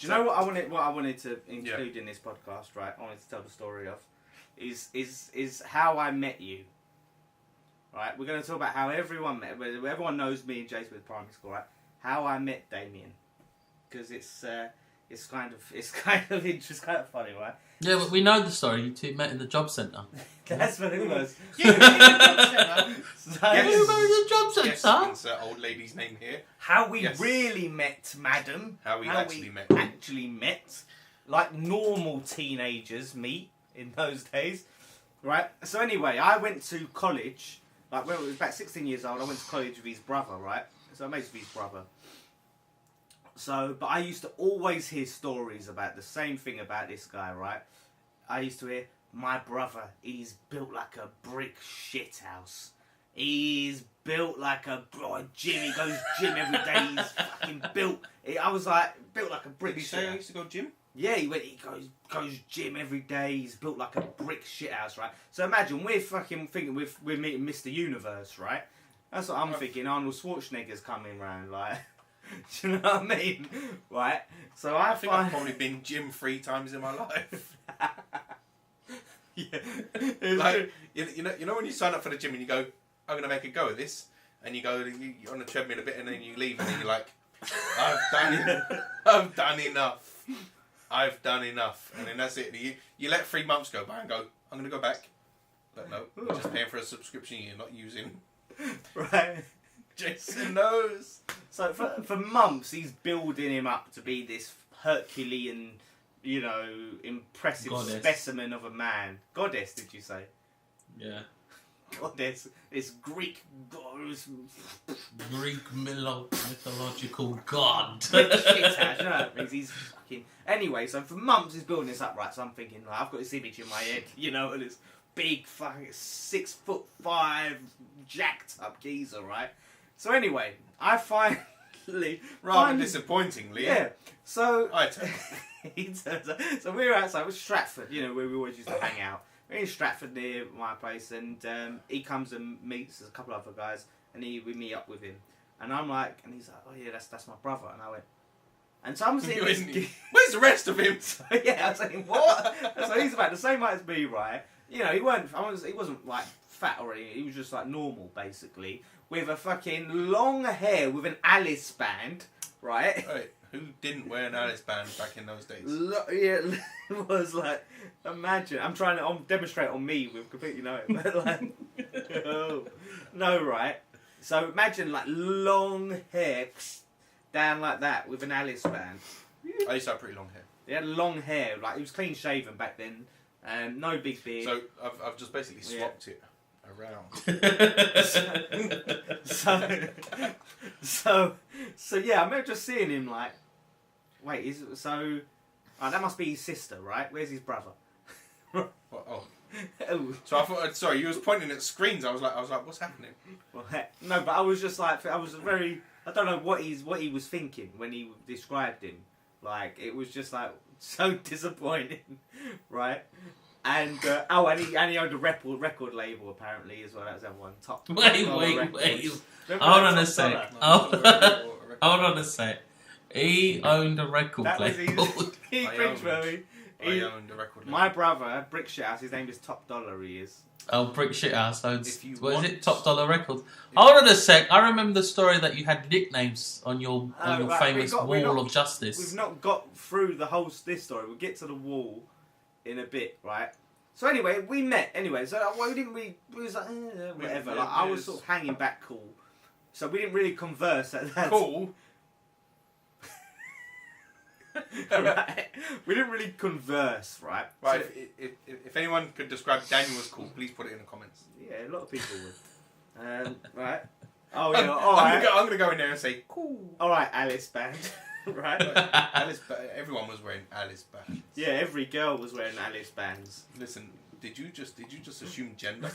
Do you know what I wanted? What I wanted to include in this podcast, right? I wanted to tell the story of, is how I met you. Right, we're going to talk about how everyone met. Everyone knows me and Jase with primary school, right? How I met Damien, because it's kind of funny, right? Yeah, but we know the story. You two met in the job centre. That's what it was. You met in the job centre. Yes, insert old lady's name here. How we really met, madam. How we actually met, like normal teenagers meet in those days, right? So anyway, I went to college. Like when I was about 16 years old, I went to college with his brother, right? So I made with his brother. So, but I used to always hear stories about the same thing about this guy, right? I used to hear, my brother, he's built like a brick shit house. He's built like a gym. He goes gym every day. He's fucking built. I was like, built like a brick shit house. Did he say I used to go gym? Yeah, he goes gym every day. He's built like a brick shit house, right? So imagine we're fucking thinking we're meeting Mr. Universe, right? That's what I'm thinking. Arnold Schwarzenegger's coming round, like, do you know what I mean? Right? So I think I've probably been gym 3 times in my life. Yeah, like you know when you sign up for the gym and you go, I'm gonna make a go of this, and you go you're on the treadmill a bit and then you leave and then you're like, I've done enough, and then that's it. You let 3 months go by and go, I'm gonna go back. But no, you're just paying for a subscription you're not using. Right. Jason knows. So for months he's building him up to be this Herculean, you know, impressive specimen of a man. Goddess, did you say? Yeah. Goddess. It's Greek goddess. Greek mythological god. Shit house, you know what it means? He's fucking... Anyway, so for months he's building this up, right? So I'm thinking, like, I've got this image in my head, you know, and it's big fucking 6'5" jacked up geezer, right? So anyway, I finally... Rather disappointingly. Yeah. So... I tell he turns up. So we were outside with Stratford, you know, where we always used to hang out. We're in Stratford near my place, and he comes and meets a couple of other guys, and we meet up with him. And I'm like, and he's like, oh yeah, that's my brother. And I went, and so I'm sitting this... Where's the rest of him? So, yeah, I was saying, what? So he's about the same height as me, right? You know, he wasn't like fat or anything. He was just like normal, basically, with a fucking long hair with an Alice band, right? Right. Who didn't wear an Alice band back in those days? Yeah, it was like, imagine. I'm trying to demonstrate on me with completely no, but like, no, right? So imagine like long hair down like that with an Alice band. I used to have pretty long hair. He had long hair, like he was clean shaven back then, no big beard. So I've just basically swapped it around. So yeah, I remember just seeing him like, wait, that must be his sister, right? Where's his brother? What, oh. So I thought, sorry, you was pointing at screens. I was like, what's happening? Well, no, but I was just like, I don't know what he was thinking when he described him. Like, it was just like so disappointing, right? And and he owned a record label apparently as well. That was that one top. Wait. Hold on a sec. Hold on a sec. He owned a record label. I owned a record label. My brother, Brick Shit House, his name is Top Dollar. He is. Oh, Brick Shit House owns. What is it? Top Dollar Records. Hold on a sec. I remember the story that you had nicknames on your famous wall of justice. We've not got through this story. We'll get to the wall in a bit, right? So anyway, we met. Anyway, so we was like, whatever. Like, I was sort of hanging back cool. So we didn't really converse at that. Cool. Right. We didn't really converse, right? Right. So, if anyone could describe Daniel as cool, please put it in the comments. Yeah, a lot of people would. Right. Oh yeah. All right. I'm gonna go in there and say cool. All right, Alice band. Right. Everyone was wearing Alice bands. Yeah, every girl was wearing Alice bands. Listen, did you just assume gender?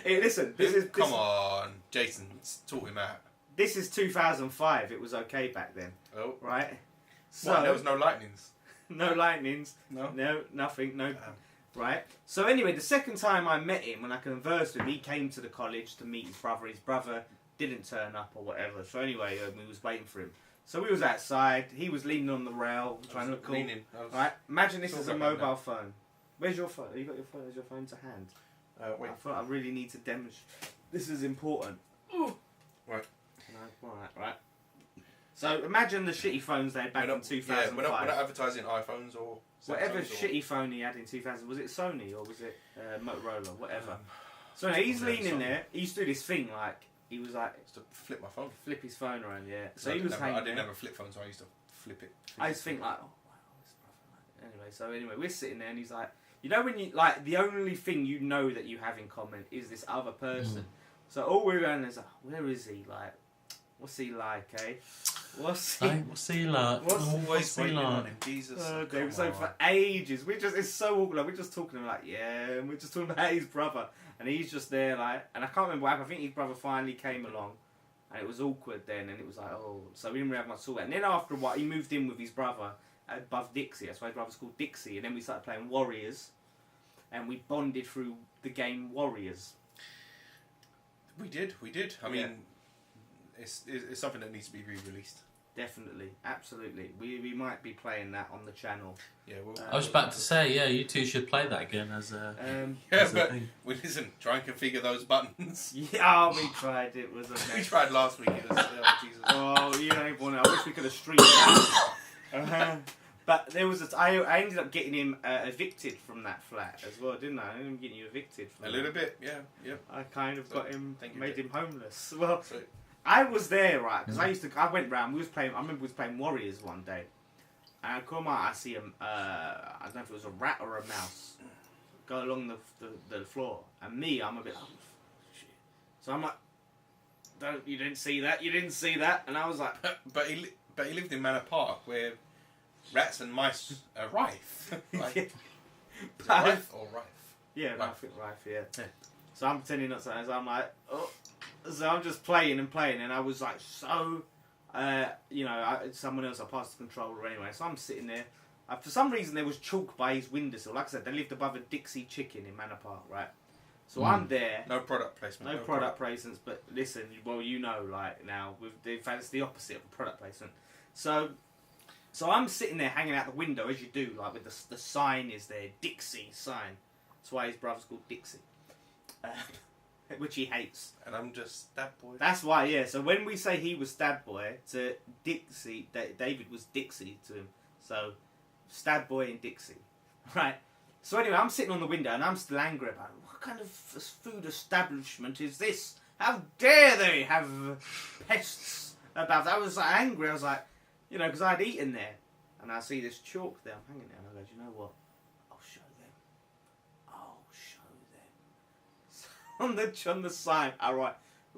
Hey, listen, come on, Jason, sort him out. This is 2005. It was okay back then. Oh, right. So there was no lightnings. No lightnings. No, nothing. No. Right. So anyway, the second time I met him, when I conversed with him, he came to the college to meet his brother. His brother didn't turn up or whatever. So anyway, we was waiting for him. So we was outside. He was leaning on the rail, trying to look cool. Right? Imagine this is a mobile phone. Where's your phone? You got your phone? Is your phone to hand? Wait. I thought I really need to demonstrate. This is important. Ooh. Right. Right. So imagine the shitty phones they had back in 2005. We're not advertising iPhones or whatever shitty phone he had in 2000. Was it Sony or was it Motorola? Whatever. So anyway, he's leaning there. He used to do this thing like he was like to flip my phone. Flip his phone around, yeah. So he was hanging. I didn't have a flip phone, so I used to flip it. I just think like, oh wow, this brother. Anyway, we're sitting there and he's like, you know when you like the only thing you know that you have in common is this other person. So all we're going is like, where is he? Like, what's he like, eh? What's he like? What's he like? Jesus. Okay, so for ages, it's so awkward. We're just talking like, yeah, and we're just talking about his brother, and he's just there like, and I can't remember what happened. I think his brother finally came along, and it was awkward then, and it was like, oh, so we didn't really have much sort. And then after a while, he moved in with his brother above Dixie. That's why his brother's called Dixie. And then we started playing Warriors, and we bonded through the game Warriors. We did. I mean, it's something that needs to be re-released. Definitely, absolutely. We might be playing that on the channel. Yeah, I was about to say, yeah, you two should play that again as a. Listen, try and configure those buttons. Yeah, we tried. It was a mess. We tried last week. It was, Jesus. Oh, you don't want to. I wish we could have streamed that. But there was I ended up getting him evicted from that flat as well, didn't I? I ended up getting you evicted. From a little bit, yeah. I kind of got him, made him homeless. Well. So, I was there, right, because I went round, I remember we was playing Warriors one day, and I come out, I see I don't know if it was a rat or a mouse, go along the floor, and me, I'm a bit, oh, shit. So I'm like, you didn't see that, and I was like... But he lived in Manor Park, where rats and mice are rife. Like, rife or rife? Yeah, I think rife, yeah. So I'm pretending not to, so I'm like, oh... So I'm just playing, and I was like so, someone else, I passed the controller anyway. So I'm sitting there. For some reason, there was chalk by his windowsill. Like I said, they lived above a Dixie Chicken in Manor Park, right? So I'm there. No product placement. No product placements, but listen, well, you know, like now, in fact, it's the opposite of a product placement. So I'm sitting there hanging out the window, as you do, like with the sign is there, Dixie sign. That's why his brother's called Dixie. Which he hates. And I'm just Stab Boy. That's why, yeah. So when we say he was Stab Boy to Dixie, David was Dixie to him. So, Stab Boy and Dixie. Right? So anyway, I'm sitting on the window and I'm still angry about it. What kind of food establishment is this? How dare they have pests about that? I was like, angry. I was like, because I'd eaten there. And I see this chalk there. I'm hanging there and I go, do you know what? On the sign, alright,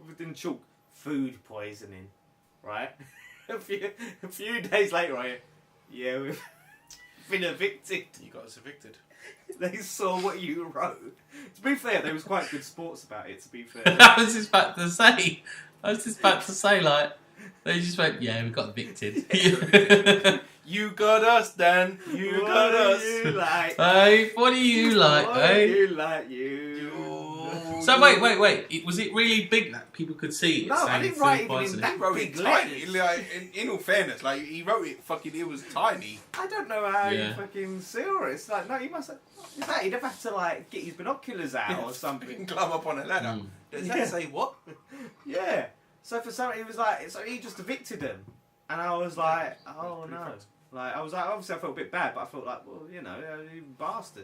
within chalk, food poisoning, right? a few days later, right? Yeah, we've been evicted. You got us evicted. They saw what you wrote. To be fair, they was quite good sports about it. To be fair, I was just about to say, like, they just went, yeah, we got evicted. You got us, Dan. You got us. You like? Hey, what do you like? What do you like? So wait. Was it really big that people could see it? No, I didn't write it in that big tiny. Like, in all fairness, like he wrote it it was tiny. I don't know how you fucking saw it. It's like, no, he must have... He'd have had to like get his binoculars out or something. And climb up on a ladder. Does that say what? Yeah. So for some, he was like, so he just evicted him. And I was like, oh no. Like, I was like, obviously I felt a bit bad, but I felt like, well, you bastard.